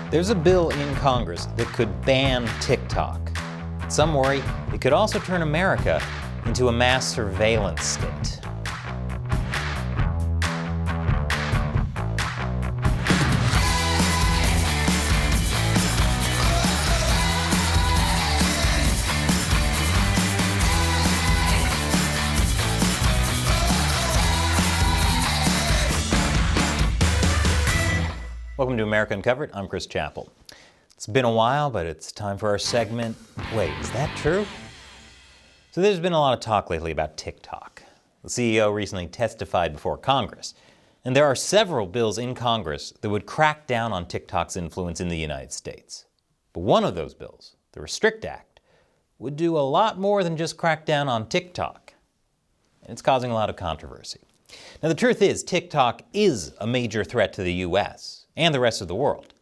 There's a bill in Congress that could ban TikTok. Some worry it could also turn America into a mass surveillance state. Welcome to America Uncovered. I'm Chris Chappell. It's been a while, but it's time for our segment, Wait, is that true? So there's been a lot of talk lately about TikTok. The CEO recently testified before Congress, and there are several bills in Congress that would crack down on TikTok's influence in the United States. But one of those bills, the Restrict Act, would do a lot more than just crack down on TikTok. And it's causing a lot of controversy. Now the truth is, TikTok is a major threat to the U.S. and the rest of the world.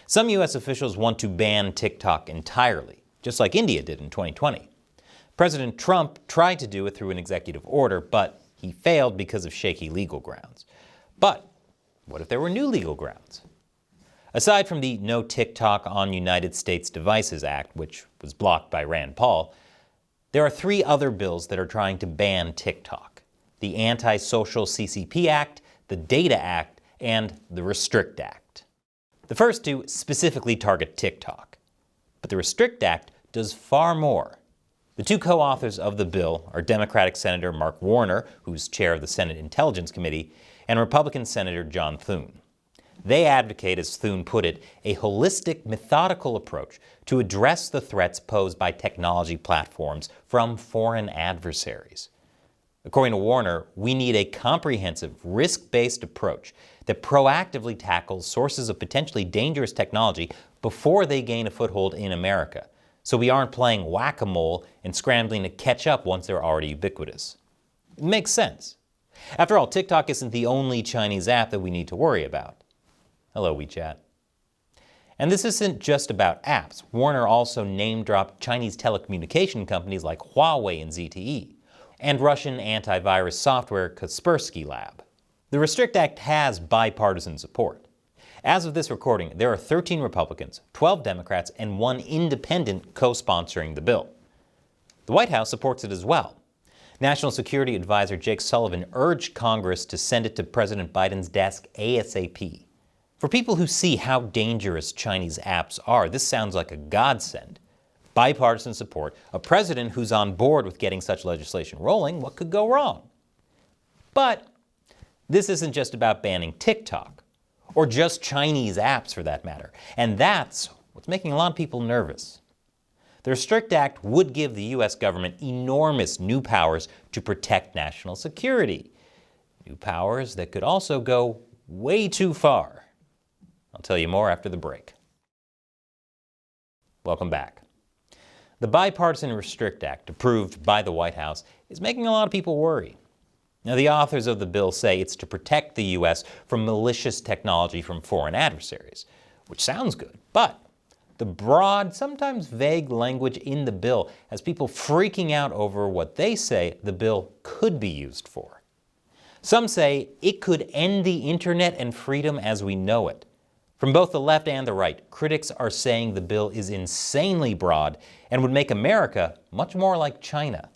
Some U.S. officials want to ban TikTok entirely, just like India did in 2020. President Trump tried to do it through an executive order, but he failed because of shaky legal grounds. But what if there were new legal grounds? Aside from the No TikTok on United States Devices Act, which was blocked by Rand Paul, there are three other bills that are trying to ban TikTok: the Anti-Social CCP Act, the Data Act, and the Restrict Act. The first two specifically target TikTok, but the Restrict Act does far more. The two co-authors of the bill are Democratic Senator Mark Warner, who's chair of the Senate Intelligence Committee, and Republican Senator John Thune. They advocate, as Thune put it, a holistic, methodical approach to address the threats posed by technology platforms from foreign adversaries. According to Warner, we need a comprehensive, risk-based approach that proactively tackles sources of potentially dangerous technology before they gain a foothold in America, so we aren't playing whack-a-mole and scrambling to catch up once they're already ubiquitous. It makes sense. After all, TikTok isn't the only Chinese app that we need to worry about. Hello, WeChat. And this isn't just about apps. Warner also name-dropped Chinese telecommunication companies like Huawei and ZTE, and Russian antivirus software Kaspersky Lab. The Restrict Act has bipartisan support. As of this recording, there are 13 Republicans, 12 Democrats, and 1 independent co-sponsoring the bill. The White House supports it as well. National Security Advisor Jake Sullivan urged Congress to send it to President Biden's desk ASAP. For people who see how dangerous Chinese apps are, this sounds like a godsend. Bipartisan support, a president who's on board with getting such legislation rolling, what could go wrong? But this isn't just about banning TikTok, or just Chinese apps for that matter, and that's what's making a lot of people nervous. The Restrict Act would give the U.S. government enormous new powers to protect national security. New powers that could also go way too far. I'll tell you more after the break. Welcome back. The Bipartisan Restrict Act, approved by the White House, is making a lot of people worry. Now, the authors of the bill say it's to protect the U.S. from malicious technology from foreign adversaries, which sounds good, but the broad, sometimes vague language in the bill has people freaking out over what they say the bill could be used for. Some say it could end the internet and freedom as we know it. From both the left and the right, critics are saying the bill is insanely broad and would make America much more like China.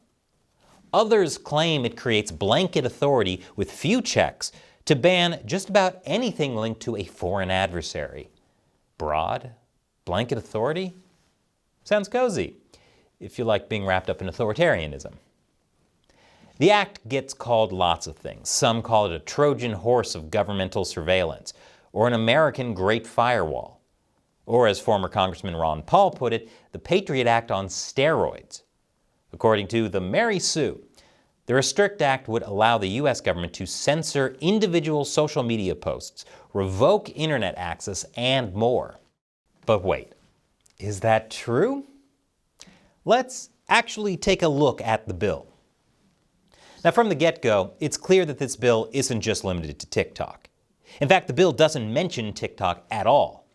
Others claim it creates blanket authority with few checks to ban just about anything linked to a foreign adversary. Broad? Blanket authority? Sounds cozy, if you like being wrapped up in authoritarianism. The act gets called lots of things. Some call it a Trojan horse of governmental surveillance, or an American Great Firewall. Or, as former Congressman Ron Paul put it, the Patriot Act on steroids. According to the Mary Sue, the Restrict Act would allow the U.S. government to censor individual social media posts, revoke internet access, and more. But wait, is that true? Let's actually take a look at the bill. Now, from the get-go, it's clear that this bill isn't just limited to TikTok. In fact, the bill doesn't mention TikTok at all.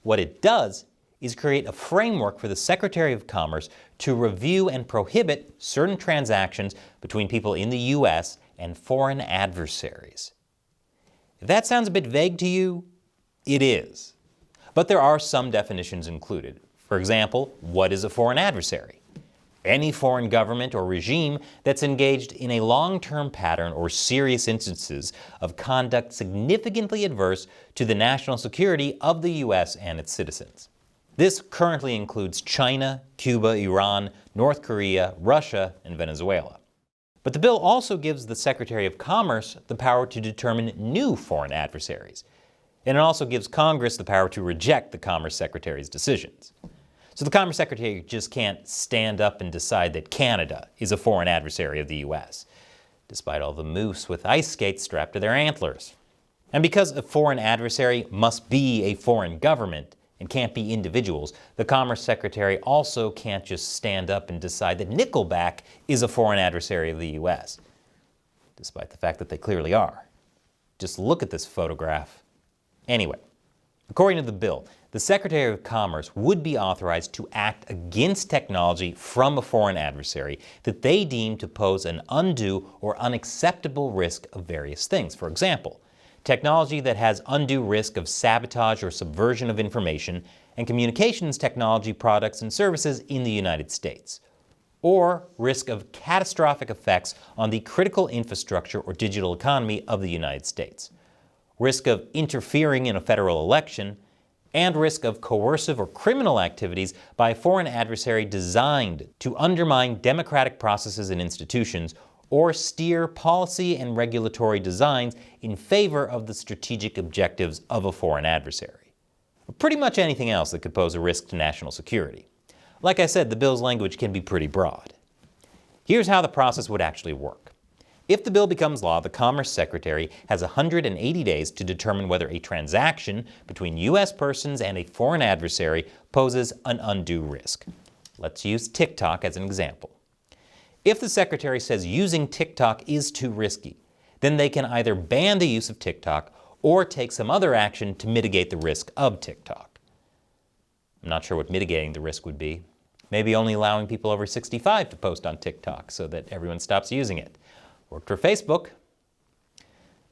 What it does is create a framework for the Secretary of Commerce to review and prohibit certain transactions between people in the U.S. and foreign adversaries. If that sounds a bit vague to you, it is. But there are some definitions included. For example, what is a foreign adversary? Any foreign government or regime that's engaged in a long-term pattern or serious instances of conduct significantly adverse to the national security of the U.S. and its citizens. This currently includes China, Cuba, Iran, North Korea, Russia, and Venezuela. But the bill also gives the Secretary of Commerce the power to determine new foreign adversaries. And it also gives Congress the power to reject the Commerce Secretary's decisions. So the Commerce Secretary just can't stand up and decide that Canada is a foreign adversary of the U.S., despite all the moose with ice skates strapped to their antlers. And because a foreign adversary must be a foreign government and can't be individuals, the Commerce Secretary also can't just stand up and decide that Nickelback is a foreign adversary of the U.S., despite the fact that they clearly are. Just look at this photograph. Anyway, according to the bill, the Secretary of Commerce would be authorized to act against technology from a foreign adversary that they deem to pose an undue or unacceptable risk of various things. For example, technology that has undue risk of sabotage or subversion of information and communications technology products and services in the United States, or risk of catastrophic effects on the critical infrastructure or digital economy of the United States, risk of interfering in a federal election, and risk of coercive or criminal activities by a foreign adversary designed to undermine democratic processes and institutions or steer policy and regulatory designs in favor of the strategic objectives of a foreign adversary. Or pretty much anything else that could pose a risk to national security. Like I said, the bill's language can be pretty broad. Here's how the process would actually work. If the bill becomes law, the Commerce Secretary has 180 days to determine whether a transaction between U.S. persons and a foreign adversary poses an undue risk. Let's use TikTok as an example. If the Secretary says using TikTok is too risky, then they can either ban the use of TikTok or take some other action to mitigate the risk of TikTok. I'm not sure what mitigating the risk would be. Maybe only allowing people over 65 to post on TikTok so that everyone stops using it. Worked for Facebook.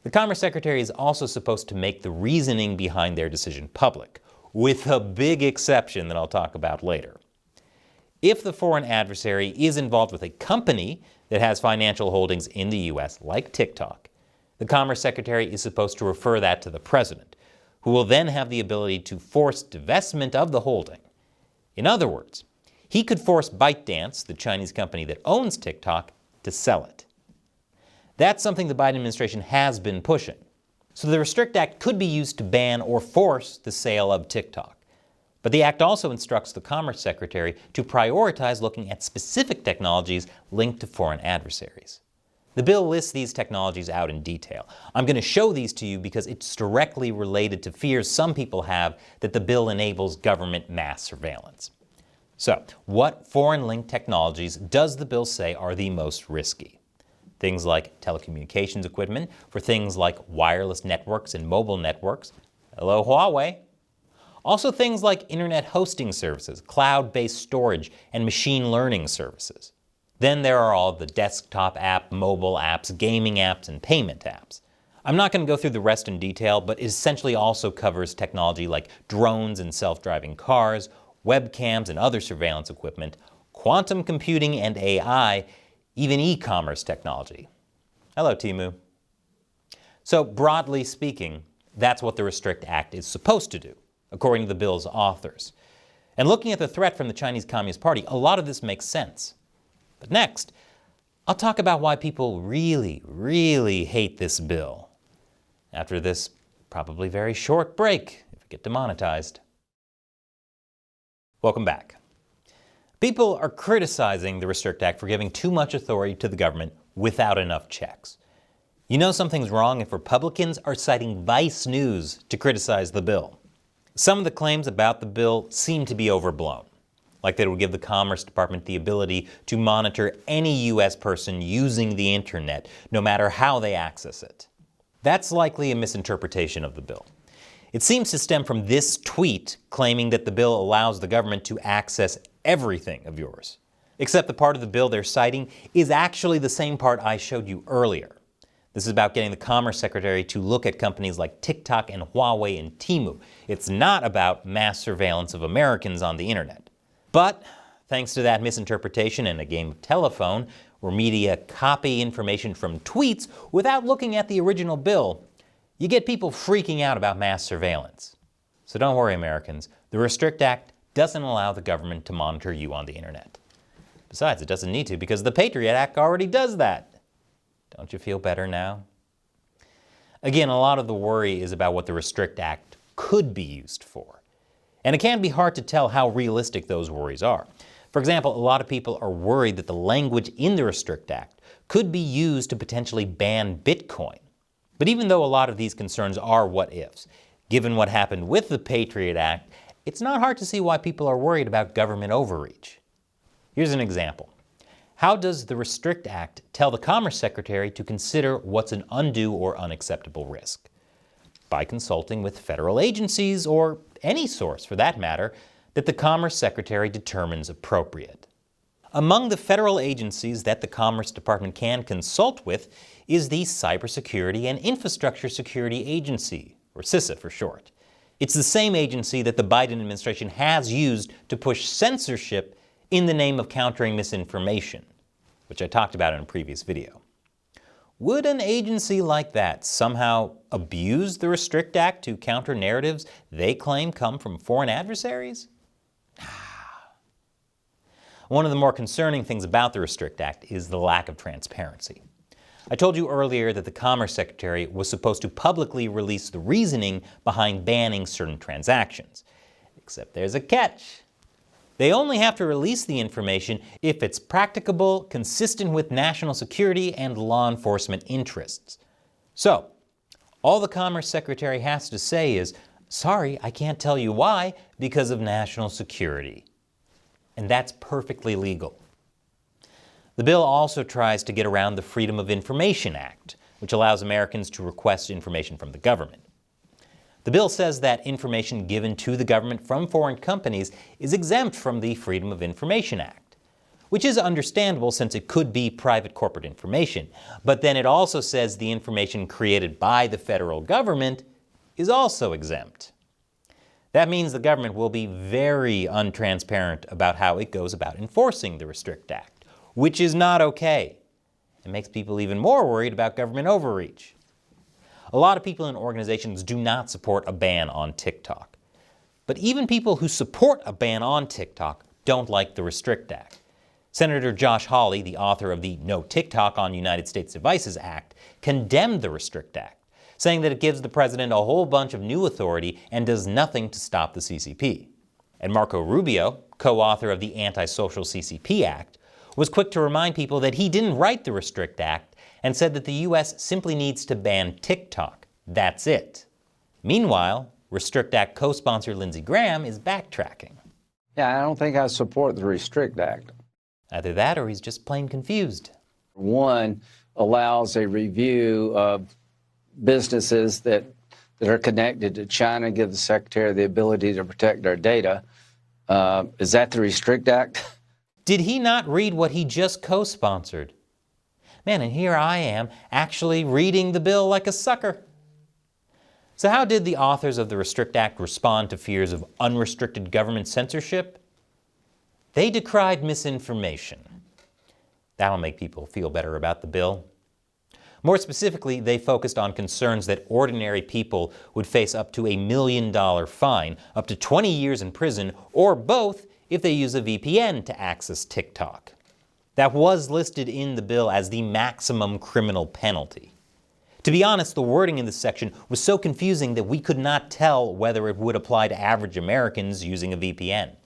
The Commerce Secretary is also supposed to make the reasoning behind their decision public, with a big exception that I'll talk about later. If the foreign adversary is involved with a company that has financial holdings in the U.S., like TikTok, the Commerce Secretary is supposed to refer that to the President, who will then have the ability to force divestment of the holding. In other words, he could force ByteDance, the Chinese company that owns TikTok, to sell it. That's something the Biden administration has been pushing. So the Restrict Act could be used to ban or force the sale of TikTok. But the act also instructs the Commerce Secretary to prioritize looking at specific technologies linked to foreign adversaries. The bill lists these technologies out in detail. I'm going to show these to you because it's directly related to fears some people have that the bill enables government mass surveillance. So, what foreign-linked technologies does the bill say are the most risky? Things like telecommunications equipment for things like wireless networks and mobile networks. Hello, Huawei. Also things like internet hosting services, cloud-based storage, and machine learning services. Then there are all the desktop app, mobile apps, gaming apps, and payment apps. I'm not going to go through the rest in detail, but it essentially also covers technology like drones and self-driving cars, webcams and other surveillance equipment, quantum computing and AI, even e-commerce technology. Hello, Temu. So broadly speaking, that's what the Restrict Act is supposed to do, according to the bill's authors. And looking at the threat from the Chinese Communist Party, a lot of this makes sense. But next, I'll talk about why people really, really hate this bill. After this probably very short break, if we get demonetized. Welcome back. People are criticizing the Restrict Act for giving too much authority to the government without enough checks. You know something's wrong if Republicans are citing Vice News to criticize the bill. Some of the claims about the bill seem to be overblown, like that it would give the Commerce Department the ability to monitor any U.S. person using the internet, no matter how they access it. That's likely a misinterpretation of the bill. It seems to stem from this tweet claiming that the bill allows the government to access everything of yours. Except the part of the bill they're citing is actually the same part I showed you earlier. This is about getting the Commerce Secretary to look at companies like TikTok and Huawei and Temu. It's not about mass surveillance of Americans on the internet. But thanks to that misinterpretation and a game of telephone, where media copy information from tweets without looking at the original bill, you get people freaking out about mass surveillance. So don't worry, Americans. The Restrict Act doesn't allow the government to monitor you on the internet. Besides, it doesn't need to because the Patriot Act already does that. Don't you feel better now? Again, a lot of the worry is about what the Restrict Act could be used for. And it can be hard to tell how realistic those worries are. For example, a lot of people are worried that the language in the Restrict Act could be used to potentially ban Bitcoin. But even though a lot of these concerns are what-ifs, given what happened with the Patriot Act, it's not hard to see why people are worried about government overreach. Here's an example. How does the Restrict Act tell the Commerce Secretary to consider what's an undue or unacceptable risk? By consulting with federal agencies, or any source for that matter, that the Commerce Secretary determines appropriate. Among the federal agencies that the Commerce Department can consult with is the Cybersecurity and Infrastructure Security Agency, or CISA for short. It's the same agency that the Biden administration has used to push censorship in the name of countering misinformation, which I talked about in a previous video. Would an agency like that somehow abuse the Restrict Act to counter narratives they claim come from foreign adversaries? One of the more concerning things about the Restrict Act is the lack of transparency. I told you earlier that the Commerce Secretary was supposed to publicly release the reasoning behind banning certain transactions. Except there's a catch. They only have to release the information if it's practicable, consistent with national security and law enforcement interests. So, all the Commerce Secretary has to say is, sorry, I can't tell you why, because of national security. And that's perfectly legal. The bill also tries to get around the Freedom of Information Act, which allows Americans to request information from the government. The bill says that information given to the government from foreign companies is exempt from the Freedom of Information Act, which is understandable since it could be private corporate information. But then it also says the information created by the federal government is also exempt. That means the government will be very untransparent about how it goes about enforcing the Restrict Act, which is not okay. It makes people even more worried about government overreach. A lot of people and organizations do not support a ban on TikTok. But even people who support a ban on TikTok don't like the Restrict Act. Senator Josh Hawley, the author of the No TikTok on United States Devices Act, condemned the Restrict Act, saying that it gives the president a whole bunch of new authority and does nothing to stop the CCP. And Marco Rubio, co-author of the Anti-Social CCP Act, was quick to remind people that he didn't write the Restrict Act and said that the U.S. simply needs to ban TikTok. That's it. Meanwhile, Restrict Act co-sponsor Lindsey Graham is backtracking. Yeah, I don't think I support the Restrict Act. Either that or he's just plain confused. One allows a review of businesses that are connected to China, give the Secretary the ability to protect our data. Is that the Restrict Act? Did he not read what he just co-sponsored? Man, and here I am, actually reading the bill like a sucker. So how did the authors of the Restrict Act respond to fears of unrestricted government censorship? They decried misinformation. That'll make people feel better about the bill. More specifically, they focused on concerns that ordinary people would face up to $1 million fine, up to 20 years in prison, or both if they use a VPN to access TikTok. That was listed in the bill as the maximum criminal penalty. To be honest, the wording in this section was so confusing that we could not tell whether it would apply to average Americans using a VPN.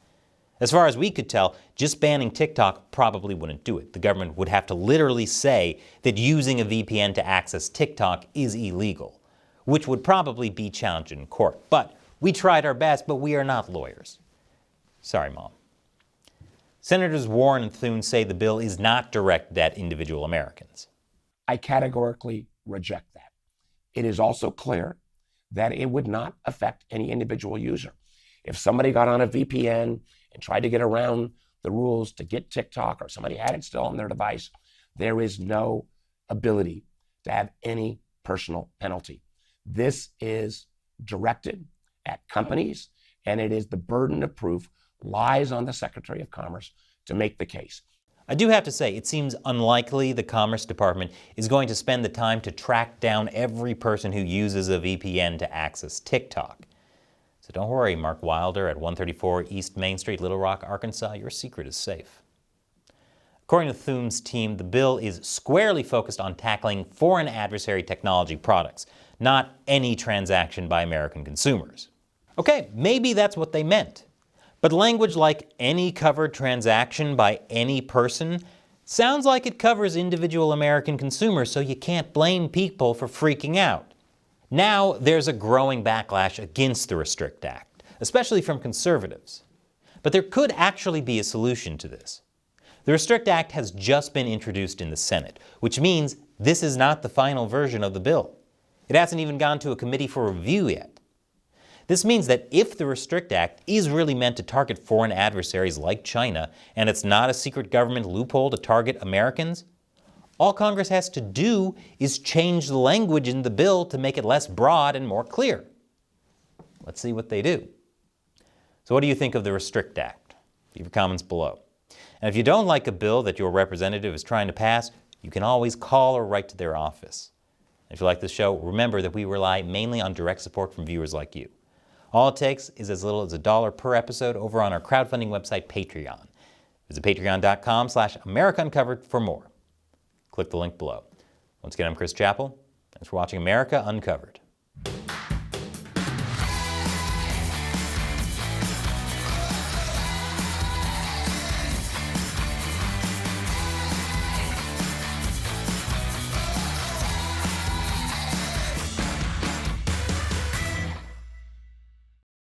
As far as we could tell, just banning TikTok probably wouldn't do it. The government would have to literally say that using a VPN to access TikTok is illegal, which would probably be challenged in court. But we tried our best, but we are not lawyers. Sorry, Mom. Senators Warren and Thune say the bill is not directed at individual Americans. I categorically reject that. It is also clear that it would not affect any individual user. If somebody got on a VPN and tried to get around the rules to get TikTok, or somebody had it still on their device, there is no ability to have any personal penalty. This is directed at companies, and it is the burden of proof lies on the Secretary of Commerce to make the case. I do have to say, it seems unlikely the Commerce Department is going to spend the time to track down every person who uses a VPN to access TikTok. So don't worry, Mark Wilder at 134 East Main Street, Little Rock, Arkansas, your secret is safe. According to Thune's team, the bill is squarely focused on tackling foreign adversary technology products, not any transaction by American consumers. Okay, maybe that's what they meant. But language like any covered transaction by any person sounds like it covers individual American consumers, so you can't blame people for freaking out. Now there's a growing backlash against the Restrict Act, especially from conservatives. But there could actually be a solution to this. The Restrict Act has just been introduced in the Senate, which means this is not the final version of the bill. It hasn't even gone to a committee for review yet. This means that if the Restrict Act is really meant to target foreign adversaries like China, and it's not a secret government loophole to target Americans, all Congress has to do is change the language in the bill to make it less broad and more clear. Let's see what they do. So what do you think of the Restrict Act? Leave your comments below. And if you don't like a bill that your representative is trying to pass, you can always call or write to their office. And if you like this show, remember that we rely mainly on direct support from viewers like you. All it takes is as little as $1 per episode over on our crowdfunding website, Patreon. Visit patreon.com/AmericaUncovered for more. Click the link below. Once again, I'm Chris Chappell. Thanks for watching America Uncovered.